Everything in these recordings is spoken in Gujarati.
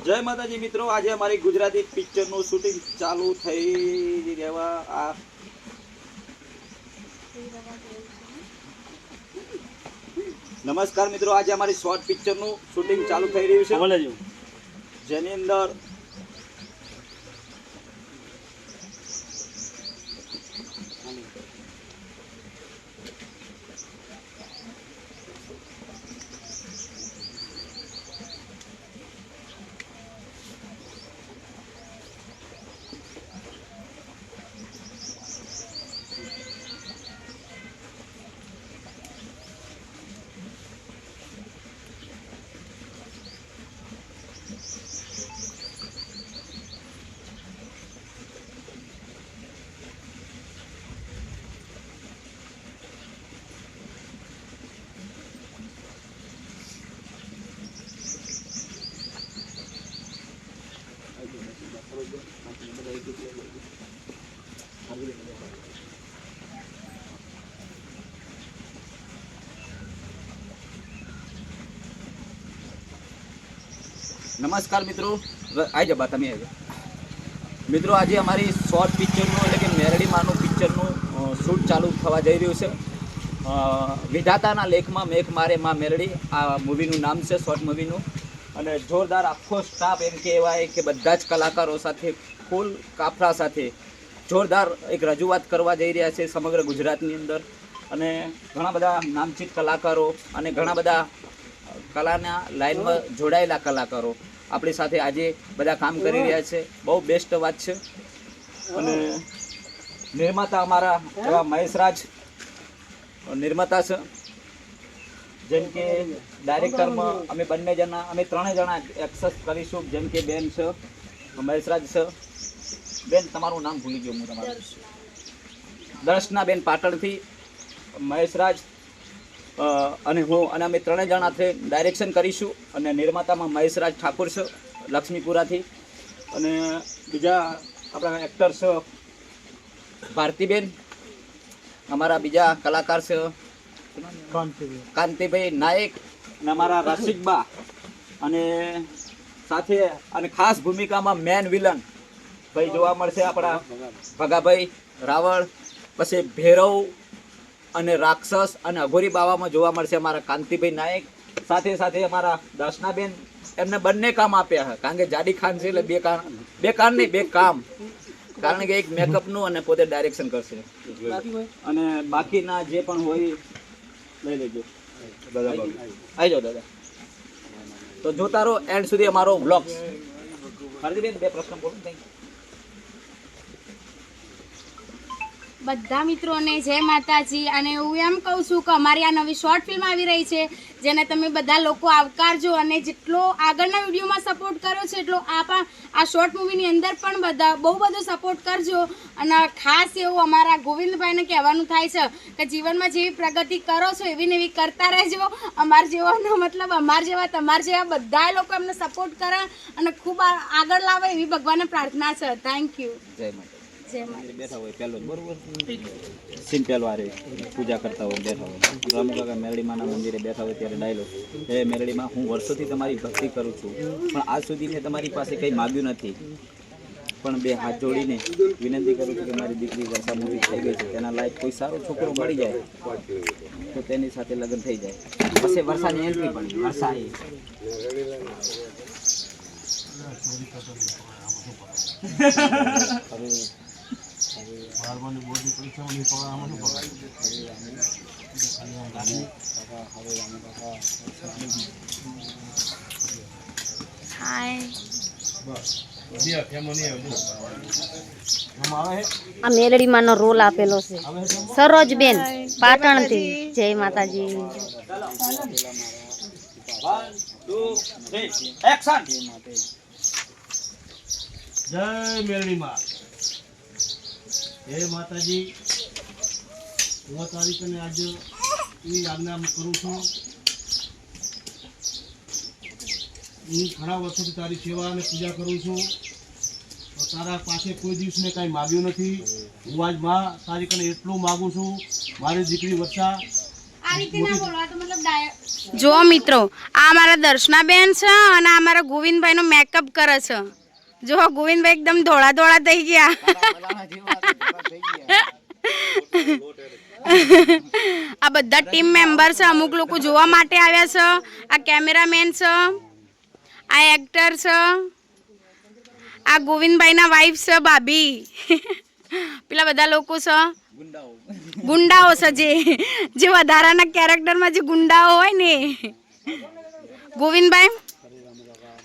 જય માતાજી મિત્રો, આજે અમારી ગુજરાતી પિક્ચરનું શૂટિંગ ચાલુ થઈ રહેવા આ નમસ્કાર મિત્રો, આજે અમારી શોર્ટ પિક્ચરનું શૂટિંગ ચાલુ થઈ રહ્યું છે, જેની અંદર નમસ્કાર મિત્રો, આવી જાઓ તમે મિત્રો, આજે અમારી શોર્ટ પિક્ચરનું એટલે કે મેરડી માનું પિક્ચરનું શૂટ ચાલુ થવા જઈ રહ્યું છે. વિધાતાના લેખમાં મેઘ મારે માં મેરડી આ મૂવીનું નામ છે, શોર્ટ મૂવીનું. અને જોરદાર આખો સ્ટાફ એમ કહેવાય કે બધા જ કલાકારો સાથે ફૂલ કાફલા સાથે જોરદાર એક રજૂઆત કરવા જઈ રહ્યા છે સમગ્ર ગુજરાતની અંદર. અને ઘણા બધા નામચીત કલાકારો અને ઘણા બધા કલાના લાઈનમાં જોડાયેલા કલાકારો આપણી સાથે આજે બધા કામ કરી રહ્યા છે. બહુ બેસ્ટ વાત છે. અને નિર્માતા અમારા એવા મહેશરાજ નિર્માતા છે, જેમ કે ડાયરેક્ટરમાં અમે બંને જણા અમે ત્રણે જણા એક્સેસ કરીશું. જેમ કે બેન છે, મહેશરાજ છે. બેન તમારું નામ ભૂલી ગયો હું, તમારું દર્શનાબેન પાટણથી, મહેશરાજ અને હું, અને અમે ત્રણેય જણાથી ડાયરેક્શન કરીશું. અને નિર્માતામાં મહેશરાજ ઠાકુર છે લક્ષ્મીપુરાથી. અને બીજા આપણા એક્ટર છે ભારતીબેન. અમારા બીજા કલાકાર છે કાંતિભાઈ નાયક અને અમારા રસિકબા. અને સાથે અને ખાસ ભૂમિકામાં મેન વિલન ભાઈ જોવા મળશે આપણા ભગાભાઈ રાવળ. પછી ભૈરવ અને રાક્ષસ અને અઘોરી બાવામાં જોવા મળશે અમારા કાંતિભાઈ નાયક. સાથે સાથે અમારા દર્શનાબેન, એમને બંને કામ આપ્યા છે, કારણ કે જાડી ખાન છે એટલે બે કામ, કારણ કે એક મેકઅપનું અને પોતે ડાયરેક્શન કરશે. અને બાકીના જે પણ હોય લઈ લેજો. આવી જાઓ દાદા. તો જોતા રહો એન્ડ સુધી અમારો વ્લોગ. ભારતીબેન બે પ્રશ્ન બોલો. બધા મિત્રોને જય માતાજી. અને હું એમ કહું છું કે અમારી આ નવી શોર્ટ ફિલ્મ આવી રહી છે, જેને તમે બધા લોકો આવકારજો. અને જેટલો આગળના વિડીયોમાં સપોર્ટ કર્યો છે એટલો આ શોર્ટ મૂવીની અંદર પણ બહુ બધો સપોર્ટ કરજો. અને ખાસ એવું અમારા ગોવિંદભાઈને કહેવાનું થાય છે કે જીવનમાં જેવી પ્રગતિ કરો છો એવી ને એવી કરતા રહેજો. અમારા જેવાનો મતલબ અમારા જેવા તમારા જેવા બધા લોકો એમને સપોર્ટ કરે અને ખૂબ આગળ લાવે એવી ભગવાનને પ્રાર્થના છે. Thank you. જય માતા. બેઠા હોય પહેલો બરોબર સીન પહેલો આ પૂજા કરતા હોય બેઠા હોય, રામકાકા મેરડીમાના મંદિરે બેઠા હોય ત્યારે ડાયલોગ, હે મેરડીમાં, હું વર્ષોથી તમારી ભક્તિ કરું છું, પણ આજ સુધી મેં તમારી પાસે કંઈ માગ્યું નથી, પણ બે હાથ જોડીને વિનંતી કરું છું કે મારી દીકરી વર્ષા મૂવી થઈ ગઈ છે, તેના લાયક કોઈ સારો છોકરો મળી જાય તો તેની સાથે લગ્ન થઈ જાય. પછી વર્ષાની એન્ટ્રી પણ વર્ષા આ મેરડીમાંનો રોલ આપેલો છે સરોજબેન પાટણથી. જય માતાજી. 1, 2, 3 એક્શન. જય મેરડીમાં. હે માતાજી, હું તારીખને આજે એવી આજ્ઞા કરું છું. હું ઘણા વર્ષોથી તારી સેવા અને પૂજા કરું છું. તારા પાસે કોઈ દિવસ મેં કાંઈ માગ્યું નથી. હું આજ માં તારી કને એટલું માગું છું, મારી દીકરી વર્ષા આ રીતે ના બોલો, આ તો મતલબ જો મિત્રો આ અમારા દર્શનાબેન છે અને આ અમારા ગોવિંદભાઈનો મેકઅપ કરે છે. જો ગોવિંદભાઈ એકદમ ધોળા ધોળા થઈ ગયા. આ બધા ટીમ મેમ્બર છે, અમુક લોકો જોવા માટે આવ્યા છે. આ કેમેરામેન છે, આ એક્ટર છે, આ ગોવિંદભાઈના વાઈફ છે ભાભી. પેલા બધા લોકો છે ગુંડાઓ છે, જે વધારાના કેરેક્ટરમાં જે ગુંડાઓ હોય ને. ગોવિંદભાઈ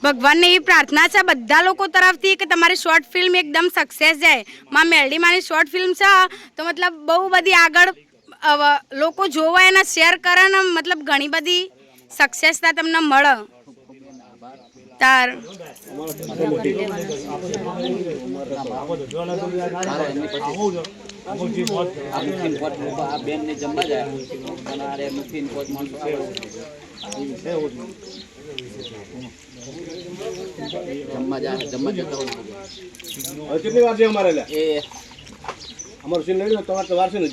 ભગવાનને એવી પ્રાર્થના છે બધા લોકો તરફથી કે તમારી શોર્ટ ફિલ્મ એકદમ સક્સેસ જાય. માં મેલડી માની શોર્ટ ફિલ્મ છે તો મતલબ બહુ બધી આગળ લોકો જોવે અને શેર કરે ને મતલબ ઘણી બધી સક્સેસતા તમને મળે. તાર બેનને જમવા જાય અને મુખીન પોત માણસો જમવા જાય જમવા જતા હોય. કેટલી વાર છે અમારે? એ અમારું સીન લઈ લો, તમારે તો વાર છે ને.